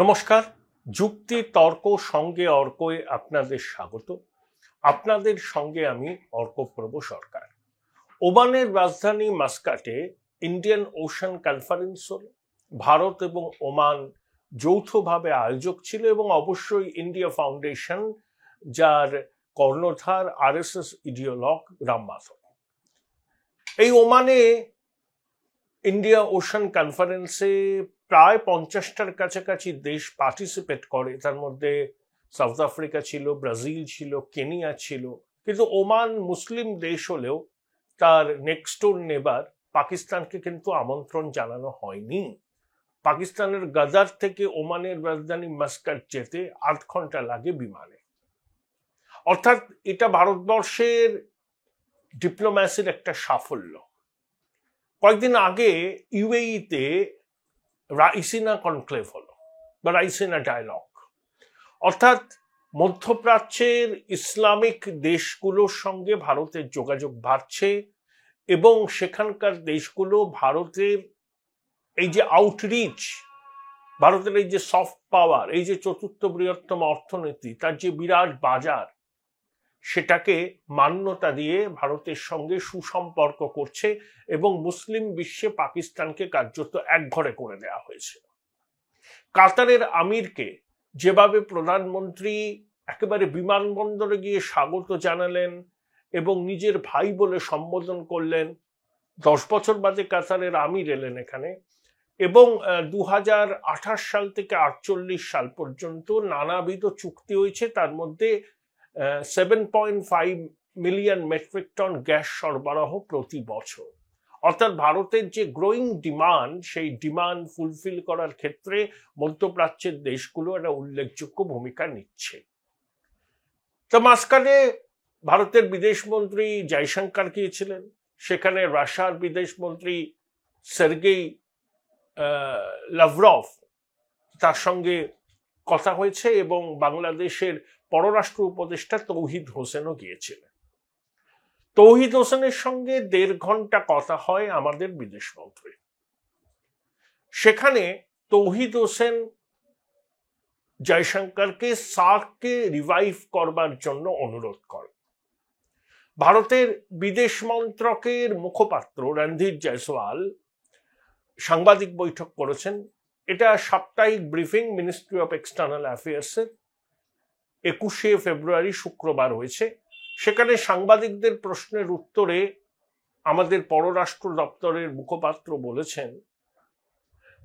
নমস্কার। যুক্তি তর্ক সঙ্গে অর্কয়ে আপনাদের স্বাগত। আপনাদের সঙ্গে আমি অর্কপ্রভ সরকার। ওমানের রাজধানী মাস্কাটে Indian ocean conference hall. Bharat এবং ওমান যৌথভাবে আয়োজক ছিল এবং অবশ্যই ইন্ডিয়া ফাউন্ডেশন, যার কর্ণধার আরএসএস ইডিওলগ রাম মাধব। এই ওমানে ইন্ডিয়া ওশান কনফারেন্সে প্রায় 50টার কাছাকাছি দেশ পার্টিসিপেট করে। তার মধ্যে সাউথ আফ্রিকা ছিল, ব্রাজিল ছিল, কেনিয়া ছিল। কিন্তু ওমান মুসলিম দেশ হলেও তার নেক্সট ডোর নেবার পাকিস্তানকে কিন্তু আমন্ত্রণ জানানো হয়নি। পাকিস্তানের গাদার থেকে ওমানের রাজধানী মাস্কাট যেতে 8 ঘন্টা লাগে বিমানে। অর্থাৎ এটা ভারতবর্ষের ডিপ্লোম্যাসির একটা সাফল্য। কয়েকদিন আগে ইউএইতে রাইসিনা কনক্লেভ হলো বা রাইসিনা ডায়ালগ, অর্থাৎ মধ্যপ্রাচ্যের ইসলামিক দেশগুলোর সঙ্গে ভারতের যোগাযোগ বাড়ছে এবং সেখানকার দেশগুলো ভারতের এই যে আউটরিচ, ভারতের এই যে সফট পাওয়ার, এই যে চতুর্থ বৃহত্তম অর্থনীতি, তার যে বিরাট বাজার, সেটাকে মান্যতা দিয়ে ভারতের সঙ্গে সুসম্পর্ক করছে এবং মুসলিম বিশ্বে পাকিস্তানকে কার্যত একঘরে করে দেওয়া হয়েছে। কাতারের আমিরকে যেভাবে প্রধানমন্ত্রী একেবারে বিমানবন্দরে গিয়ে স্বাগত জানালেন এবং নিজের ভাই বলে সম্বোধন করলেন, 10 বছর বাদে কাতারের আমির এলেন এখানে, এবং 2028 সাল থেকে 48 সাল পর্যন্ত নানাবিধ চুক্তি হয়েছে। তার মধ্যে 7.5 মিলিয়ন মেট্রিক টন গ্যাস সরবরাহ প্রতি বছর। অর্থাৎ ভারতের যে গ্রোয়িং ডিমান্ড, সেই ডিমান্ড ফুলফিল করার ক্ষেত্রে মধ্যপ্রাচ্যের দেশগুলো একটা উল্লেখযোগ্য ভূমিকা নিচ্ছে। তো মাঝখানে ভারতের বিদেশমন্ত্রী জয়শঙ্কর গিয়েছিলেন, সেখানে রাশিয়ার বিদেশমন্ত্রী সার্গেই লাভরভ, তার সঙ্গে কথা হয়েছে এবং বাংলাদেশের পররাষ্ট্র উপদেষ্টা তৌহিদ হোসেনও গিয়েছিলেন। তৌহিদ হোসেনের সঙ্গে 1.5 ঘন্টা কথা হয় আমাদের বিদেশমন্ত্রী। সেখানে তৌহিদ হোসেন জয়শঙ্করকে সার্ককে রিভাইভ করবার জন্য অনুরোধ করেন। ভারতের বিদেশ মন্ত্রকের মুখপাত্র রণধীর জয়সওয়াল সাংবাদিক বৈঠক করেছেন। এটা সাপ্তাহিক ব্রিফিং মিনিস্ট্রি অফ এক্সটার্নাল অ্যাফেয়ার্সের 21শে ফেব্রুয়ারি শুক্রবার হয়েছে। সেখানে সাংবাদিকদের প্রশ্নের উত্তরে আমাদের পররাষ্ট্র দপ্তরের মুখপাত্র বলেছেন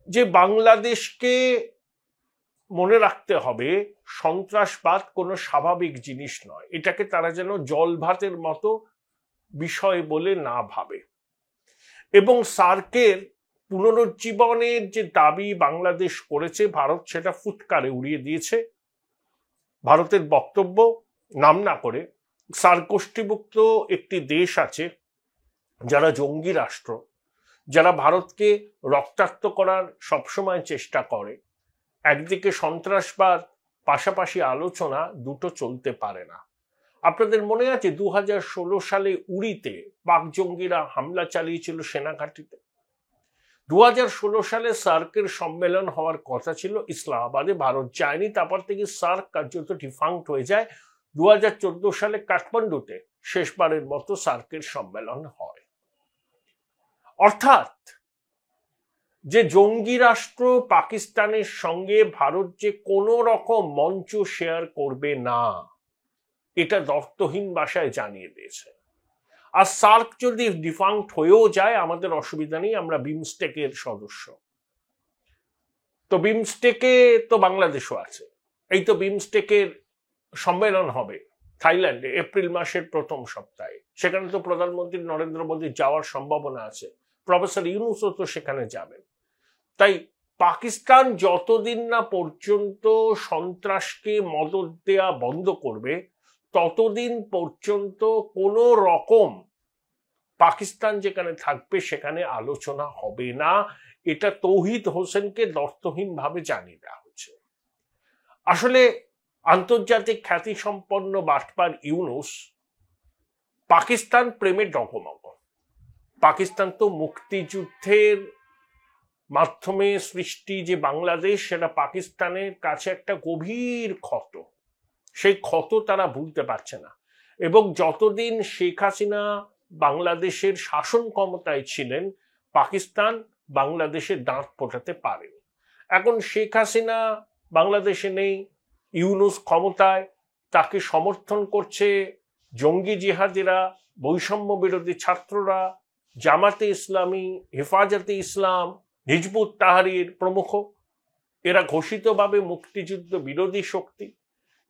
যে বাংলাদেশকে মনে রাখতে হবে সন্ত্রাসবাদ কোনো স্বাভাবিক জিনিস নয়, এটাকে তারা যেন জল ভাতের মতো বিষয় বলে না ভাবে, এবং সার্কের পুনরুজ্জীবনের যে দাবি বাংলাদেশ করেছে ভারত সেটা ফুৎকারে উড়িয়ে দিয়েছে। ভারতের বক্তব্য, নাম না করে, সার্ক গোষ্ঠীভুক্ত একটি দেশ আছে যারা জঙ্গি রাষ্ট্র, যারা ভারতকে রক্তাক্ত করার সবসময় চেষ্টা করে। একদিকে সন্ত্রাসবাদ, পাশাপাশি আলোচনা, দুটো চলতে পারে না। আপনাদের মনে আছে 2016 সালে উড়িতে পাক জঙ্গিরা হামলা চালিয়েছিল সেনাঘাঁটিতে। 2016 সালে সার্কের সম্মেলন হওয়ার কথা ছিল ইসলামাবাদে, ভারত যায়নি। তারপর থেকে সার্ক কার্যত ডিফাঙ্ক্ট হয়ে যায়। 2014 সালে কাঠমান্ডুতে শেষবারের মতো সার্কের সম্মেলন হয়। অর্থাৎ যে জঙ্গি রাষ্ট্র পাকিস্তানের সঙ্গে ভারত যে কোনো রকম মঞ্চ শেয়ার করবে না, এটা দর্থহীন ভাষায় জানিয়ে দিয়েছে। আর সার্ক যদি ডিফাঙ্ক্ট হয়েও যায় আমাদের অসুবিধা নেই, আমরা বিমস্টেকের সদস্য। তো বিমস্টেকে তো বাংলাদেশও আছে। এই তো বিমস্টেকের সম্মেলন হবে থাইল্যান্ডে এপ্রিল মাসের প্রথম সপ্তাহে। সেখানে তো প্রধানমন্ত্রী নরেন্দ্র মোদী যাওয়ার সম্ভাবনা আছে, প্রফেসর ইউনূসও তো সেখানে যাবেন। তাই পাকিস্তান যতদিন না পর্যন্ত সন্ত্রাসকে মদদ দেয়া বন্ধ করবে, ততদিন পর্যন্ত কোনো রকম পাকিস্তান যেখানে থাকবে সেখানে আলোচনা হবে না। এটা তৌহিদ হোসেনকে দর্থহীনভাবে জানিয়ে দেওয়া হচ্ছে। আসলে আন্তর্জাতিক খ্যাতিসম্পন্ন বাটপার ইউনূস পাকিস্তান প্রেমে ডগমগ। পাকিস্তান তো মুক্তিযুদ্ধের মাধ্যমে সৃষ্টি যে বাংলাদেশ, সেটা পাকিস্তানের কাছে একটা গভীর ক্ষত। সেই ক্ষত তারা ভুলতে পারছে না। এবং যতদিন শেখ হাসিনা বাংলাদেশের শাসন ক্ষমতায় ছিলেন, পাকিস্তান বাংলাদেশে দাঁত ফোটাতে পারেনি। এখন শেখ হাসিনা বাংলাদেশে নেই, ইউনূস ক্ষমতায়, তাকে সমর্থন করছে জঙ্গি জিহাদিরা, বৈষম্য বিরোধী ছাত্ররা, জামাতে ইসলামী, হেফাজতে ইসলাম, হিজবুত তাহরির প্রমুখ। এরা ঘোষিতভাবে মুক্তিযুদ্ধ বিরোধী শক্তি।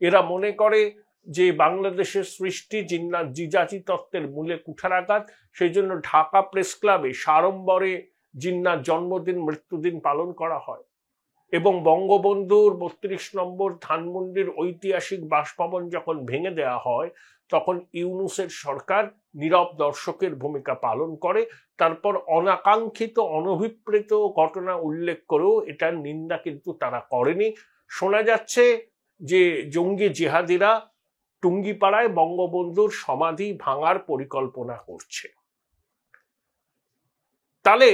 এরা মনে করে যে বাংলাদেশের সৃষ্টি জিন্নাত জিজাতি তত্ত্বের মূলে কুঠারাঘাত। সেই জন্য ঢাকা প্রেস ক্লাবে সাড়ম্বরে জিন্নাত জন্মদিন মৃত্যুদিন পালন করা হয়। এবং বঙ্গবন্ধুর ৩২ নম্বর ধানমন্ডির ঐতিহাসিক বাসভবন যখন ভেঙে দেওয়া হয়, তখন ইউনূসের সরকার নীরব দর্শকের ভূমিকা পালন করে। তারপর অনাকাঙ্ক্ষিত অনভিপ্রেত ঘটনা উল্লেখ করেও এটার নিন্দা কিন্তু তারা করেনি। শোনা যাচ্ছে যে জঙ্গি জিহাদিরা টুঙ্গিপাড়ায় বঙ্গবন্ধুর সমাধি ভাঙার পরিকল্পনা করছে। তাহলে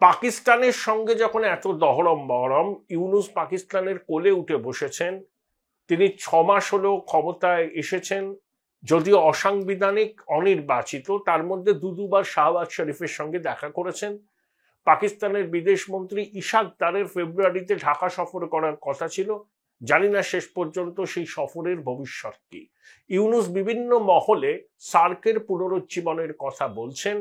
পাকিস্তানের সঙ্গে যখন এত দহরম বহরম, ইউনূস পাকিস্তানের কোলে উঠে বসেছেন। তিনি ৬ মাস হলেও ক্ষমতায় এসেছেন, যদিও অসাংবিধানিক, অনির্বাচিত। তার মধ্যে দুবার শাহবাজ শরীফের সঙ্গে দেখা করেছেন। পাকিস্তানের বিদেশমন্ত্রী ইশাক দারের ফেব্রুয়ারিতে ঢাকা সফর করার কথা ছিল। জানি না শেষ পর্যন্ত সেই সফরের ভবিষ্যৎ কি। ইউনূস বিভিন্ন মহলে সার্কের পুনরুজ্জীবনের কথা বলছেন।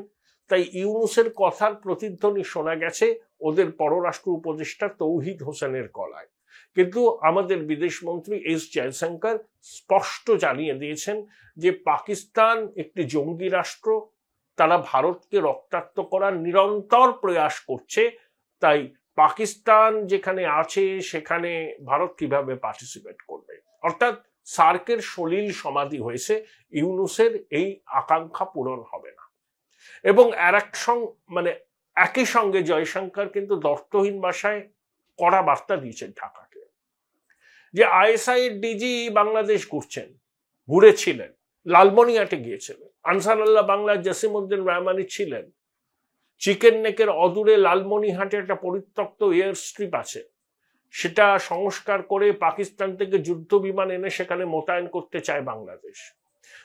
তাই ইউনূসের কথার প্রতিধ্বনি শোনা গেছে ওদের পররাষ্ট্র উপদেষ্টা তৌহিদ হোসেনের গলায়। কিন্তু আমাদের বিদেশমন্ত্রী এস জয়শঙ্কর স্পষ্ট জানিয়ে দিয়েছেন যে পাকিস্তান একটি জঙ্গি রাষ্ট্র, তারা ভারতকে রক্তাক্ত করার নিরন্তর প্রয়াস করছে। তাই পাকিস্তান যেখানে আছে সেখানে ভারত কিভাবে পার্টিসিপেট করবে। অর্থাৎ সার্কের সলিল সমাধি হয়েছে, ইউনূসের এই আকাঙ্ক্ষা পূরণ হবে না। এবং একই সঙ্গে জয়শঙ্কর কিন্তু দর্থহীন ভাষায় কড়া বার্তা দিয়েছেন ঢাকাকে, যে আইএসআই এর ডিজি বাংলাদেশ ঘুরেছিলেন, লালমনিরহাটে গিয়েছিলেন, আনসারুল্লাহ বাংলার জসিমউদ্দিন রহমানি ছিলেন। চিকেন নেকের অদূরে লালমনিরহাটে একটা পরিত্যক্ত এয়ার স্ট্রিপ আছে, সেটা সংস্কার করে পাকিস্তান থেকে যুদ্ধ বিমান এনে সেখানে মোতায়েন করতে চায় বাংলাদেশ।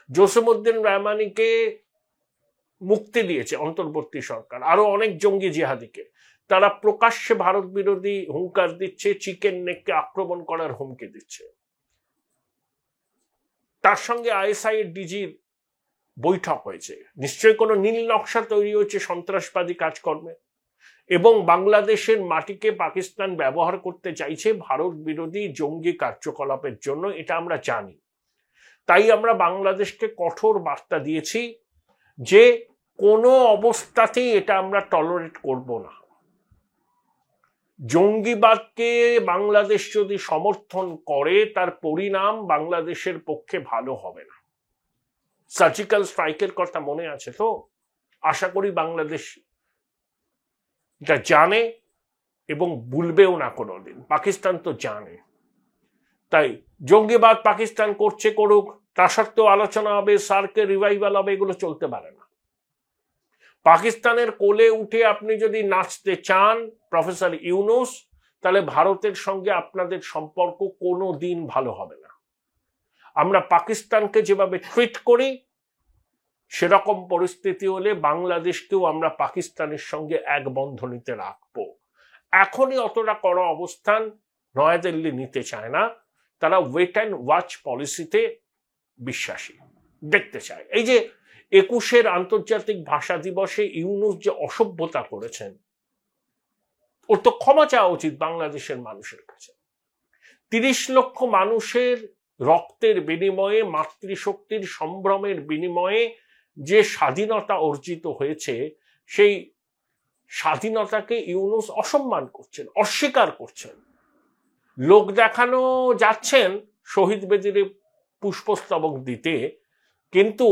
জসিমউদ্দিন রহমানিকে মুক্তি দিয়েছে অন্তর্বর্তী সরকার, আরো অনেক জঙ্গি জিহাদিকে। তারা প্রকাশ্যে ভারত বিরোধী হুঙ্কার দিচ্ছে, চিকেন নেককে আক্রমণ করার হুমকি দিচ্ছে। তার সঙ্গে আইএসআই এর ডিজির বৈঠক হয়েছে। নিশ্চয়ই কোনো নীল নকশা তৈরি হয়েছে সন্ত্রাসবাদী কাজকর্মে, এবং বাংলাদেশের মাটিকে পাকিস্তান ব্যবহার করতে চাইছে ভারত বিরোধী জঙ্গি কার্যকলাপের জন্য, এটা আমরা জানি। তাই আমরা বাংলাদেশকে কঠোর বার্তা দিয়েছি যে কোনো অবস্থাতেই এটা আমরা টলারেট করব না। জঙ্গিবাদকে বাংলাদেশ যদি সমর্থন করে, তার পরিণাম বাংলাদেশের পক্ষে ভালো হবে না। সার্জিক্যাল স্ট্রাইকের কথা মনে আছে তো? আশা করি বাংলাদেশ এটা জানে এবং ভুলবেও না কোনোদিন। পাকিস্তান তো জানে। তাই জঙ্গিবাদ পাকিস্তান করছে, করুক, তা সত্ত্বেও আলোচনা হবে, সার্কের রিভাইভাল হবে, এগুলো চলতে পারে না। পাকিস্তানের কোলে উঠে আপনি যদি নাচতে চান প্রফেসর ইউনূস, তাহলে ভারতের সঙ্গে আপনাদের সম্পর্ক কোনো দিন ভালো হবে না। আমরা পাকিস্তানকে যেভাবে ট্রিট করি, সেরকম পরিস্থিতি হলে বাংলাদেশকেও আমরা পাকিস্তানের সঙ্গে এক বন্ধনীতে রাখবো। এখনই অতটা কড়া অবস্থান নয়াদিল্লি নিতে চায় না। তারা ওয়েট অ্যান্ড ওয়াচ পলিসিতে বিশ্বাসী, দেখতে চায়। এই যে ২১ আন্তর্জাতিক ভাষা দিবসে ইউনূস যে অসভ্যতা করেছেন, ওর তো ক্ষমা চাওয়া উচিত বাংলাদেশের মানুষের কাছে। ৩০ লক্ষ মানুষের রক্তের বিনিময়ে, মাতৃশক্তির সম্ভ্রমের বিনিময়ে যে স্বাধীনতা অর্জিত হয়েছে, সেই স্বাধীনতাকে ইউনূস অসম্মান করছেন, অস্বীকার করছেন। লোক দেখানো যাচ্ছেন শহীদ বেদিরে পুষ্পস্তবক দিতে, কিন্তু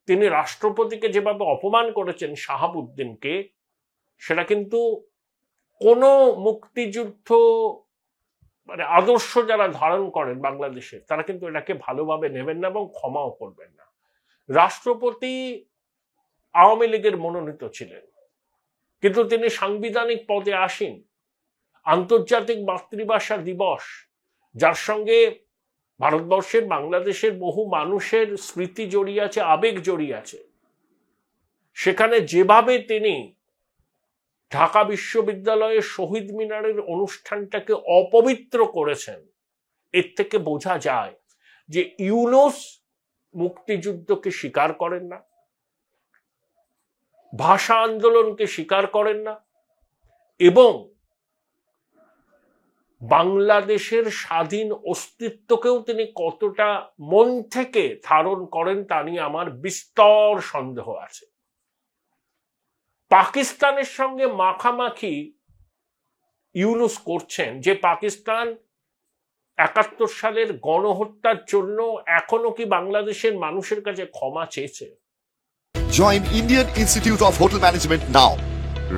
তিনি রাষ্ট্রপতিকে যেভাবে অপমান করেছেন শাহাবুদ্দিনকে, সেটা কিন্তু কোনো মুক্তিযুদ্ধ আদর্শ যারা ধারণ করেন বাংলাদেশে, তারা কিন্তু এটাকে ভালোভাবে নেবেন না এবং ক্ষমাও করবেন না। রাষ্ট্রপতি আওয়ামী লীগের মনোনীত ছিলেন, কিন্তু তিনি সাংবিধানিক পদে আসীন। আন্তর্জাতিক মাতৃভাষা দিবস, যার সঙ্গে ভারতবর্ষের, বাংলাদেশের বহু মানুষের স্মৃতি জড়িয়ে আছে, আবেগ জড়িয়ে আছে, সেখানে যেভাবে তিনি ঢাকা বিশ্ববিদ্যালয়ের শহীদ মিনারের অনুষ্ঠানটাকে অপবিত্র করেছেন, এর থেকে বোঝা যায় যে ইউনূস মুক্তিযুদ্ধকে স্বীকার করেন না, ভাষা আন্দোলনকে স্বীকার করেন না, এবং বাংলাদেশের স্বাধীন অস্তিত্বকেও তিনি কতটা মন থেকে ধারণ করেন তা নিয়ে আমার বিস্তর সন্দেহ আছে। পাকিস্তানের সঙ্গে মাখামাখি ইউনূস করছেন, যে পাকিস্তান ৭১ সালের গণহত্যার জন্য এখনো কি বাংলাদেশের মানুষের কাছে ক্ষমা চেয়েছে? Join Indian Institute of Hotel Management now.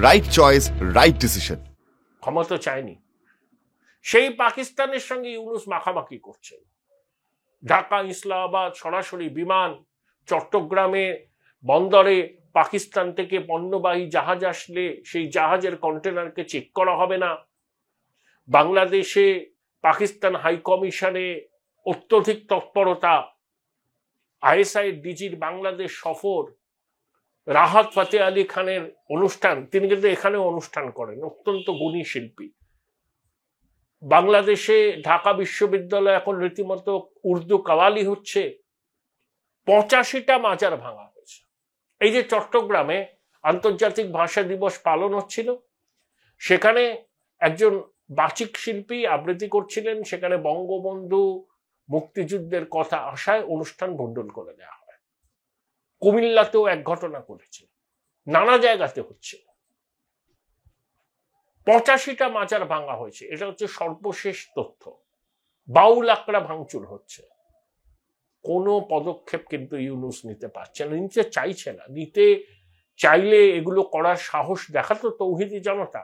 Right choice, right decision. ক্ষমা তো চায়নি। সেই পাকিস্তানের সঙ্গে ইউনূস মাখামাখি করছেন। ঢাকা ইসলামাবাদ সরাসরি বিমান, চট্টগ্রামে বন্দরে পাকিস্তান থেকে পণ্যবাহী জাহাজ আসলে সেই জাহাজের কন্টেনারকে চেক করা হবে না। বাংলাদেশে পাকিস্তান হাই কমিশনে অত্যধিক তৎপরতা, আইএসআই ডিজির বাংলাদেশ সফর, রাহাত ফাতে আলী খানের অনুষ্ঠান, তিনি কিন্তু এখানে অনুষ্ঠান করেন, অত্যন্ত গুণী শিল্পী। বাংলাদেশে ঢাকা বিশ্ববিদ্যালয় এখন রীতিমতো উর্দু কাওয়ালি হচ্ছে। 85টা মাজার ভাঙা হয়েছে। এই যে চট্টগ্রামে আন্তর্জাতিক ভাষা দিবস পালন হচ্ছিল, সেখানে একজন বাচিক শিল্পী আবৃত্তি করছিলেন, সেখানে বঙ্গবন্ধু মুক্তিযুদ্ধের কথা আশায় অনুষ্ঠান ভণ্ডুল করে দেওয়া হয়। কুমিল্লাতেও এক ঘটনা ঘটেছে, নানা জায়গাতে হচ্ছে। 85টা মাজার ভাঙা হয়েছে, এটা হচ্ছে সর্বশেষ তথ্য। বাউল আকড়া ভাঙচুর হচ্ছে। কোনো পদক্ষেপ কিন্তু ইউনূস নিতে পারছে না, নিতে চাইছে না। নিতে চাইলে এগুলো করার সাহস দেখাতো তৌহিদি জনতা।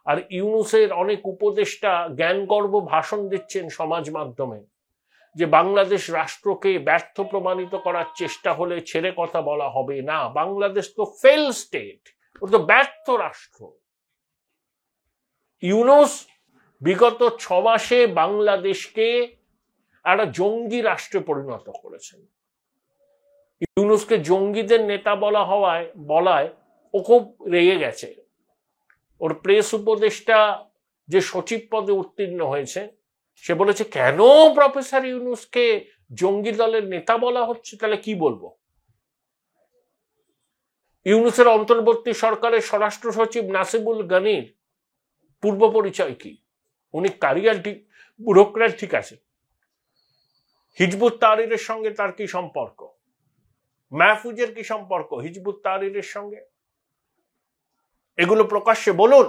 আর ইউনূসের অনেক উপদেষ্টা জ্ঞানগর্ব ভাষণ দিচ্ছেন সমাজ মাধ্যমে যে বাংলাদেশ রাষ্ট্রকে ব্যর্থ প্রমাণিত করার চেষ্টা হলে ছেড়ে কথা বলা হবে না। বাংলাদেশ তো ফেল স্টেট, ও তো ব্যর্থ রাষ্ট্র। ইউনূস বিগত 6 মাসে বাংলাদেশকে একটা জঙ্গি রাষ্ট্রে পরিণত করেছেন। ইউনূসকে জঙ্গিদের নেতা বলায় ও খুব রেগে গেছে। ওর প্রেস উপদেষ্টা যে সচিব পদে উত্তীর্ণ হয়েছে, সে বলেছে কেন প্রফেসর ইউনূসকে জঙ্গি দলের নেতা বলা হচ্ছে, তাহলে কি বলবো? ইউনূসের অন্তর্বর্তী সরকারের স্বরাষ্ট্র সচিব নাসিবুল গনির পূর্ব পরিচয় কি? উনি কারিয়ার ব্যুরোক্র্যাট, ঠিক আছে। হিজবুত তাহরীরের সঙ্গে তার কি সম্পর্ক? মাহফুজের কি সম্পর্ক হিজবুত তাহরীরের সঙ্গে? এগুলো প্রকাশ্যে বলুন।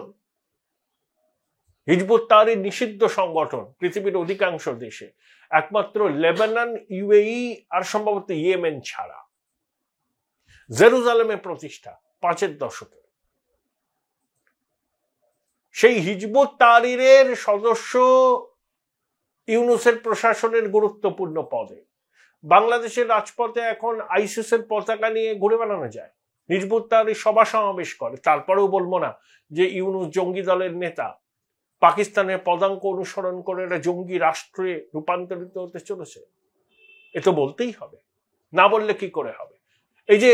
হিজবুত তাহরীর নিষিদ্ধ সংগঠন পৃথিবীর অধিকাংশ দেশে, একমাত্র লেবানন, ইউএই আর সম্ভবত ইয়েমেন ছাড়া। জেরুজালেমে প্রতিষ্ঠা 5-এর দশকে। সেই হিজবুত তাহরীরের সদস্য ইউনূসের প্রশাসনের গুরুত্বপূর্ণ পদে। বাংলাদেশের রাজপথে এখন আইসিসের পতাকা নিয়ে ঘুরে বেড়ানো যায়। হিজবুত তাহরীর সভা সমাবেশ করে, তারপরেও বলবো না যে ইউনূস জঙ্গি দলের নেতা। পাকিস্তানের পদাঙ্ক অনুসরণ করে এটা জঙ্গি রাষ্ট্রে রূপান্তরিত হতে চলেছে, এ তো বলতেই হবে, না বললে কি করে হবে? এই যে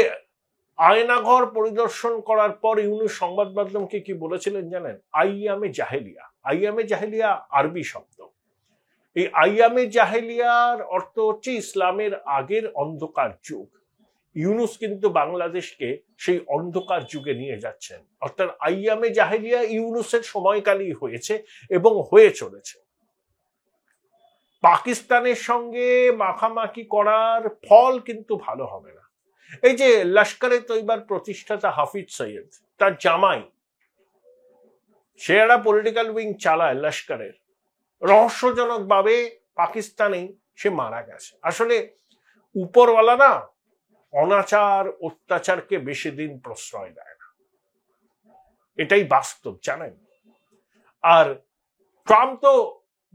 আয়নাঘর পরিদর্শন করার পর ইউনূস সংবাদ মাধ্যমকে কি বলেছিলেন জানেন? আইয়ামে জাহেলিয়া। আইয়ামে জাহেলিয়া আরবি শব্দ। এই আইয়ামে জাহেলিয়ার অর্থ হচ্ছে ইসলামের আগের অন্ধকার যুগ। ইউনূস কিন্তু বাংলাদেশকে সেই অন্ধকার যুগে নিয়ে যাচ্ছেন। অর্থাৎ আইয়ামে জাহেলিয়া ইউনূসের সময়কালেই হয়েছে এবং হয়ে চলেছে। পাকিস্তানের সঙ্গে মাখামাখি করার ফল কিন্তু ভালো হবে না। এই যে লস্করে তৈবার প্রতিষ্ঠাতা হাফিজ সৈয়দ, তার জামাই, সে একটা পলিটিক্যাল উইং চালায় লস্করের। রহস্যজনকভাবে পাকিস্তানে সে মারা গেছে। আসলে উপরওয়ালা না অনাচার অত্যাচারকে বেশি দিন প্রশ্রয় দেয় না, এটাই বাস্তব, জানেন। আর ট্রাম্প তো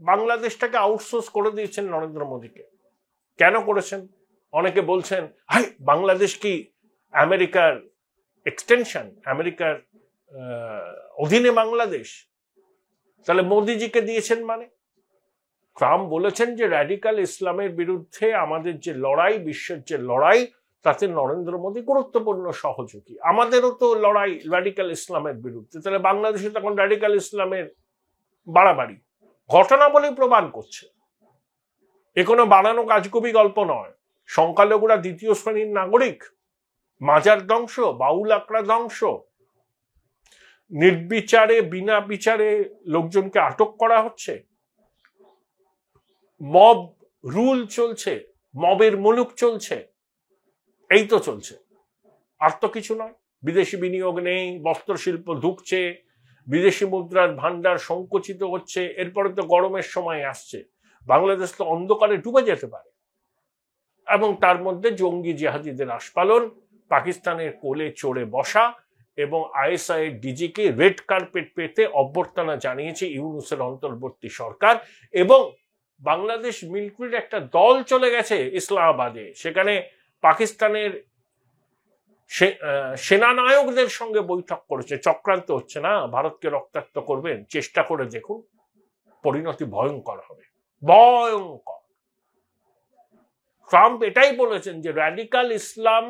বাংলাদেশটাকে আউটসোর্স করে দিয়েছেন নরেন্দ্র মোদীকে। কেন করেছেন? অনেকে বলছেন হাই বাংলাদেশ কি আমেরিকার এক্সটেনশন, আমেরিকার অধীনে বাংলাদেশ, তাহলে মোদিজিকে দিয়েছেন মানে? ট্রাম্প বলেছেন যে র্যাডিক্যাল ইসলামের বিরুদ্ধে আমাদের যে লড়াই, বিশ্বের যে লড়াই, তাতে নরেন্দ্র মোদী গুরুত্বপূর্ণ সহযোগী। আমাদেরও তো লড়াই র্যাডিক্যাল ইসলামের বিরুদ্ধে, তাহলে বাংলাদেশে তখন র্যাডিক্যাল ইসলামের বাড়াবাড়ি ঘটনা বলেই প্রমাণ করছে। এ কোনো বানানো কাজকবি গল্প নয়। সংখ্যালঘুরা দ্বিতীয় শ্রেণীর নাগরিক, মাজার ধ্বংস, বাউল আখড়া ধ্বংস, নির্বিচারে বিনা বিচারে লোকজনকে আটক করা হচ্ছে, মব রুল চলছে, মবের মুলুক চলছে, এই তো চলছে, আর তো কিছু নয়। বিদেশি বিনিয়োগ নেই, বস্ত্র শিল্প ঢুকছে, বিদেশি মুদ্রার ভান্ডার সংকুচিত হচ্ছে। এরপরে তো গরমের সময় আসছে, বাংলাদেশ তো অন্ধকারে ডুবে যেতে পারে। এবং তার মধ্যে জঙ্গি জিহাদিদের আস্ফালন, পাকিস্তানের কোলে চড়ে বসা এবং আইএসআই এর ডিজিকে রেড কার্পেট পেতে অভ্যর্থনা জানিয়েছে ইউনূসের অন্তর্বর্তী সরকার। এবং বাংলাদেশ মিলিটারির একটা দল চলে গেছে ইসলামাবাদে, সেখানে পাকিস্তানের সেনানায়কদের সঙ্গে বৈঠক করেছে। চক্রান্ত হচ্ছে না, ভারতকে রক্তাক্ত করবেন, চেষ্টা করে দেখুন, পরিণতি ভয়ঙ্কর হবে, ভয়ঙ্কর। ট্রাম্প এটাই বলেছেন যে র্যাডিক্যাল ইসলাম,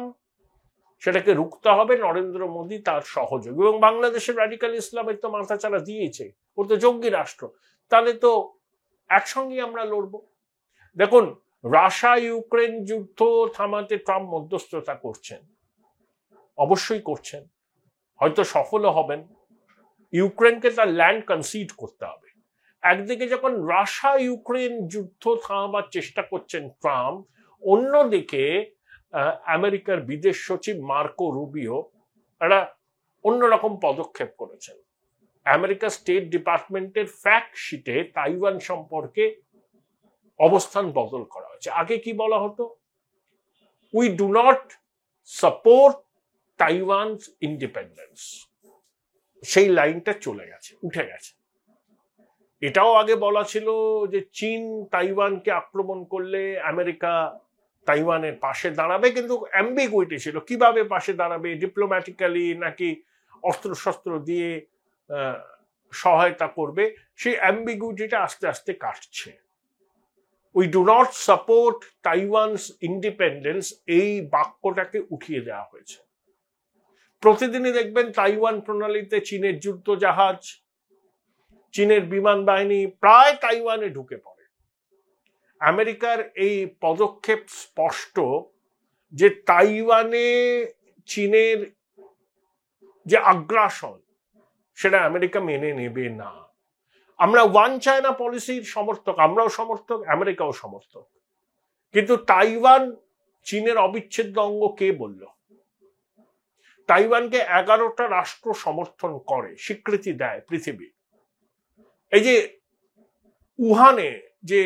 সেটাকে রুখতে হবে, নরেন্দ্র মোদী তার সহযোগী। এবং বাংলাদেশের র্যাডিক্যাল ইসলামের তো মাথাচাড়া দিয়েছে, ওর তো জঙ্গি রাষ্ট্র, তাহলে তো একসঙ্গে আমরা লড়ব। দেখুন, রাশিয়া ইউক্রেন যুদ্ধ থামাতে ট্রাম্প মধ্যস্থতা করছেন, অবশ্যই করছেন, হয়তো সফলও হবেন। ইউক্রেনকে তার ল্যান্ড কনসিড করতে হবে। একদিকে যখন রাশিয়া ইউক্রেন যুদ্ধ থামাবার চেষ্টা করছেন ট্রাম্প, অন্যদিকে আমেরিকার বিদেশ সচিব মার্কো রুবিও একটা অন্যরকম পদক্ষেপ করেছেন। আমেরিকার স্টেট ডিপার্টমেন্টের ফ্যাক্ট শিটে তাইওয়ান সম্পর্কে অবস্থান বদল করা হয়েছে। আগে কি বলা হতো? We do not support Taiwan's independence. সেই লাইনটা চলে গেছে, উঠে গেছে। এটাও আগে বলা ছিল যে চীন তাইওয়ানকে আক্রমণ করলে আমেরিকা তাইওয়ানের পাশে দাঁড়াবে, কিন্তু অ্যাম্বিগুইটি ছিল কিভাবে পাশে দাঁড়াবে, ডিপ্লোম্যাটিক্যালি নাকি অস্ত্রশস্ত্র দিয়ে সহায়তা করবে, সেই অ্যাম্বিগুইটিটা আস্তে আস্তে কাটছে। We do not support Taiwan's independence, এই বাক্যটাকে উঠিয়ে দেওয়া হয়েছে। প্রতিদিনই দেখবেন তাইওয়ান প্রণালীতে চীনের যুদ্ধ জাহাজ, চীনের বিমান বাহিনী প্রায় তাইওয়ানে ঢুকে পড়ে। আমেরিকার এই পদক্ষেপ স্পষ্ট যে তাইওয়ানে চীনের যে আগ্রাসন, সেটা আমেরিকা মেনে নেবে না। আমরা ওয়ান চায়না পলিসির সমর্থক, আমরাও সমর্থক, আমেরিকাও সমর্থক, কিন্তু তাইওয়ান চীনের অবিচ্ছেদ্য অঙ্গ কে বলল? তাইওয়ানকে 11টা রাষ্ট্র সমর্থন করে, স্বীকৃতি দেয় পৃথিবী। এই যে উহানে যে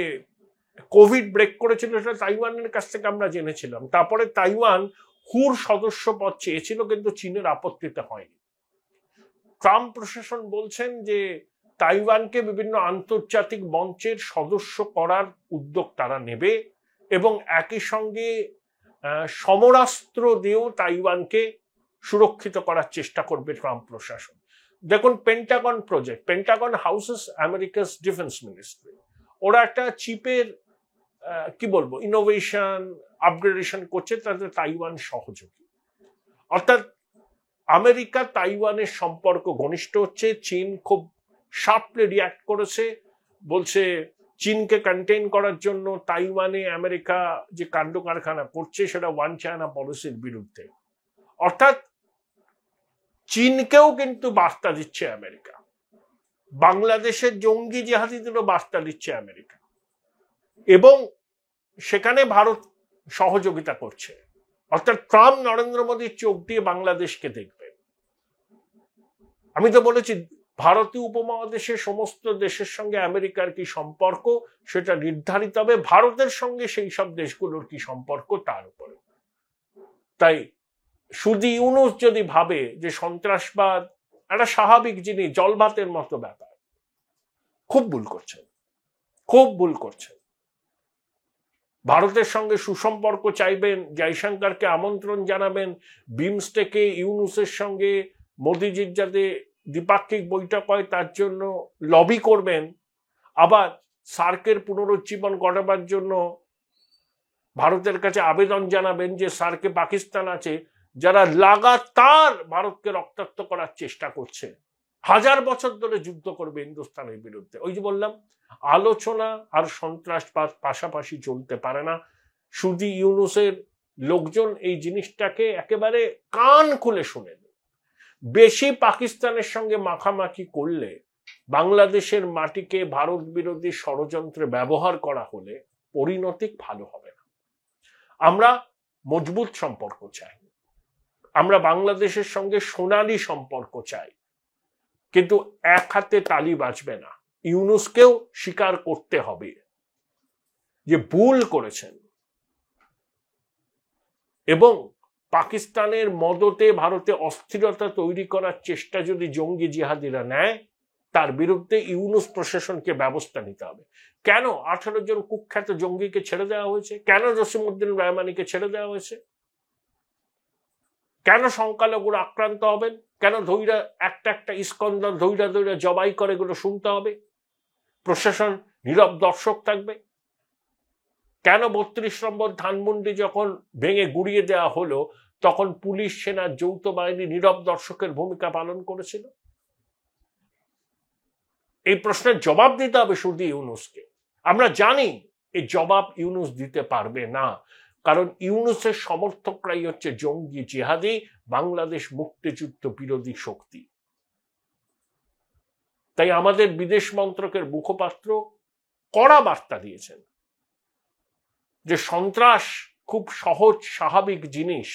কোভিড ব্রেক করেছিল, সেটা তাইওয়ানের কাছ থেকে আমরা জেনেছিলাম। তারপরে তাইওয়ান হুর সদস্য পদ চেয়েছিল, কিন্তু চীনের আপত্তিতে হয়নি। ট্রাম্প প্রশাসন বলছেন যে তাইওয়ানকে বিভিন্ন আন্তর্জাতিক মঞ্চের সদস্য করার উদ্যোগ তারা নেবে এবং একই সঙ্গে সমরাস্ত্র দিয়েও তাইওয়ানকে সুরক্ষিত করার চেষ্টা করবে ট্রাম্প প্রশাসন। দেখুন, Pentagon project, Pentagon houses Americas defence ministry, ওরা একটা চিপের কি বলবো ইনোভেশন আপগ্রেডেশন করছে, তাতে তাইওয়ান সহযোগী। অর্থাৎ আমেরিকা তাইওয়ানের সম্পর্ক ঘনিষ্ঠ হচ্ছে। চীন খুব শার্পলি রিয়াক্ট করেছে, বলছে চীনকে কন্টেইন করার জন্য তাইওয়ানে আমেরিকা যে কাণ্ড কারখানা করছে সেটা ওয়ান চায়না পলিসির বিরুদ্ধে। অর্থাৎ চীনকেও কিন্তু বার্তা দিচ্ছে আমেরিকা, বাংলাদেশের জঙ্গি জিহাদিদেরও বার্তা দিচ্ছে আমেরিকা, এবং সেখানে ভারত সহযোগিতা করছে। অর্থাৎ ট্রাম্প নরেন্দ্র মোদীর চোখ দিয়ে বাংলাদেশকে দেখবে। আমি তো বলেছি, ভারতীয় উপমহাদেশের সমস্ত দেশের সঙ্গে আমেরিকার কি সম্পর্ক সেটা নির্ধারিত হবে ভারতের সঙ্গে সেই সব দেশগুলোর কি সম্পর্ক তার উপরে। তাই শুধু ইউনূস যদি ভাবে যে সন্ত্রাসবাদ একটা স্বাভাবিক জিনিস, জলভাতের মতো ব্যাপার, খুব ভুল করছেন, খুব ভুল করছেন। ভারতের সঙ্গে সুসম্পর্ক চাইবেন, জয়শঙ্করকে আমন্ত্রণ জানাবেন, বিমস্টেকে ইউনূসের সঙ্গে মোদিজির যাতে দ্বিপাক্ষিক বৈঠক হয় তার জন্য লবি করবেন, আবার সার্কের পুনরুজ্জীবন ঘটাবার জন্য ভারতের কাছে আবেদন জানাবেন যে সার্কে পাকিস্তান আছে যারা লাগাতার ভারতকে রক্তাক্ত করার চেষ্টা করছে, 1000 বছর ধরে যুদ্ধ করবে হিন্দুস্তানের বিরুদ্ধে। ওই যে বললাম, আলোচনা আর সন্ত্রাসবাদ পাশাপাশি চলতে পারে না। শুধু ইউনূসের লোকজন এই জিনিসটাকে একেবারে কান খুলে শুনেন। বেশি পাকিস্তানের সঙ্গে মাখামাখি করলে, বাংলাদেশের মাটিকে ভারত বিরোধী ষড়যন্ত্রে ব্যবহার করা হলে পরিণতি ভালো হবে না। আমরা মজবুত সম্পর্ক চাই, আমরা বাংলাদেশের সঙ্গে সোনালী সম্পর্ক চাই, কিন্তু এক হাতে তালি বাজবে না। ইউনূসকেও স্বীকার করতে হবে যে ভুল করেছেন, এবং পাকিস্তানের মদতে ভারতে অস্থিরতা তৈরি করার চেষ্টা যদি জঙ্গি জিহাদিরা নেয়, তার বিরুদ্ধে ইউনূস প্রশাসনকে ব্যবস্থা নিতে হবে। কেন 18 জন কুখ্যাত জঙ্গিকে ছেড়ে দেওয়া হয়েছে? কেন জসিমউদ্দিন রহমানিকে ছেড়ে দেওয়া হয়েছে? কেন সংখ্যালঘুরা আক্রান্ত হবেন? কেন ধৈরা একটা ইস্কন্দর ধৈরা জবাই করে এগুলো শুনতে হবে? প্রশাসন নীরব দর্শক থাকবে? কেন 32 নম্বর ধানমন্ডি যখন ভেঙে গুড়িয়ে দেওয়া হলো, তখন পুলিশ, সেনা, যৌথ বাহিনী নীরব দর্শকের ভূমিকা পালন করেছিল? এই প্রশ্নের জবাব দিতে হবে শুধু ইউনূসকে। আমরা জানি এই জবাব ইউনূস দিতে পারবে না, কারণ ইউনূসের সমর্থকরাই হচ্ছে জঙ্গি জিহাদি, বাংলাদেশ মুক্তিযুদ্ধ বিরোধী শক্তি। তাই আমাদের বিদেশ মন্ত্রকের মুখপাত্র কড়া বার্তা দিয়েছেন যে সন্ত্রাস খুব সহজ স্বাভাবিক জিনিস,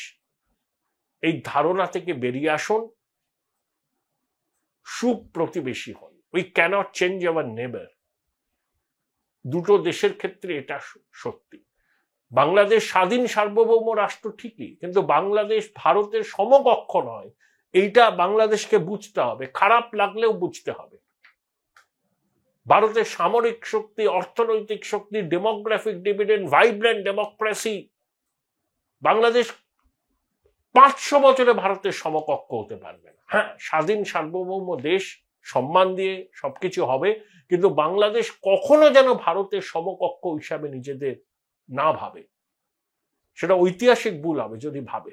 এই ধারণা থেকে বেরিয়ে আসুন, সুপ্রতিবেশী হন। উই ক্যানট চেঞ্জ আওয়ার নেবার। দুটো দেশের ক্ষেত্রে এটা সত্যি। বাংলাদেশ স্বাধীন সার্বভৌম রাষ্ট্র ঠিকই, কিন্তু বাংলাদেশ ভারতের সমকক্ষ নয়। এইটা বাংলাদেশকে বুঝতে হবে, খারাপ লাগলেও বুঝতে হবে। ভারতের সামরিক শক্তি, অর্থনৈতিক শক্তি, demographic dividend, vibrant democracy, Bangladesh 500 বছরে ভারতের সমকক্ষ হতে পারবে না। হ্যাঁ, স্বাধীন সার্বভৌম দেশ, সম্মান দিয়ে সবকিছু হবে, কিন্তু বাংলাদেশ কখনো যেন ভারতের সমকক্ষ হিসাবে নিজেদের না ভাবে। সেটা ঐতিহাসিক ভুল হবে যদি ভাবে।